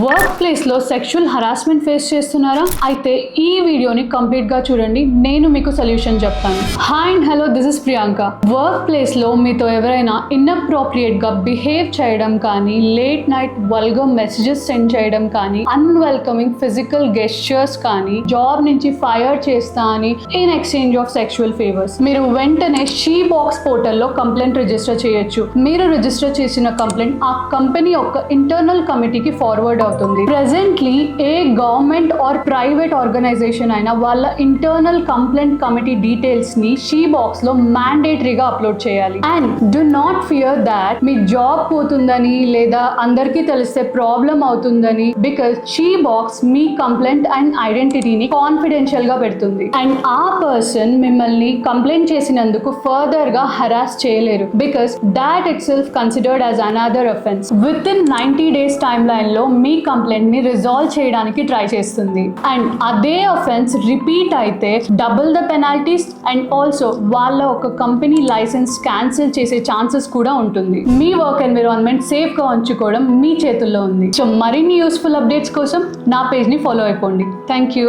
Work place లో sexual harassment face చేస్తున్నారా? అయితే ఈ వీడియోని కంప్లీట్ గా చూడండి, నేను మీకు సొల్యూషన్ చెప్తాను. Hi and hello, this is Priyanka. Work place లో మీతో ఎవరైనా ఇన్అప్రోప్రియేట్ గా బిహేవ్ చేయడం కానీ, late night vulgar messages send చేయడం కానీ, అన్వెల్కమింగ్ ఫిజికల్ గెస్చర్స్ కానీ, జాబ్ నుంచి ఫైర్ చేస్తా అని in exchange of sexual favours, మీరు వెంటనే షీ బాక్స్ పోర్టల్లో కంప్లైంట్ రిజిస్టర్ చేయొచ్చు. మీరు రిజిస్టర్ చేసిన కంప్లైంట్ ఆ కంపెనీ యొక్క ఇంటర్నల్ కమిటీకి ఫార్వర్డ్ అవుతుంది. Presently a government or private organisation అయినా వాళ్ళ ఇంటర్నల్ కంప్లైంట్ కమిటీ డీటెయిల్స్ ని షీ బాక్స్ లో మ్యాండేటరీగా అప్లోడ్ చేయాలి. And do not fear that మీ జాబ్ పోతుందని లేదా అందరికీ తెలిస్తే ప్రాబ్లం అవుతుందని, బికాస్ షీ బాక్స్ మీ కంప్లైంట్ అండ్ ఐడెంటిటీని కాన్ఫిడెన్షియల్ గా పెడుతుంది. అండ్ ఆ పర్సన్ మిమ్మల్ని కంప్లైంట్ చేసినందుకు ఫర్దర్ గా హరాస్ చేయలేరు, because that it self considered as another offence. With in 90 days time line లో మీ కంప్లైంట్ ని రిజాల్వ్ చేయడానికి ట్రై చేస్తుంది. అండ్ అదే అఫెన్స్ రిపీట్ అయితే double the penalties and also వాళ్ళ ఒక కంపెనీ లైసెన్స్ క్యాన్సిల్ చేసే ఛాన్సెస్ కూడా ఉంటుంది. మీ వర్క్ ఎన్విరాన్మెంట్ సేఫ్ గా ఉంచుకోవడం మీ చేతుల్లో ఉంది. సో మరిన్ని యూస్ఫుల్ అప్డేట్స్ కోసం నా పేజ్ ని ఫాలో అయిపోండి. Thank you.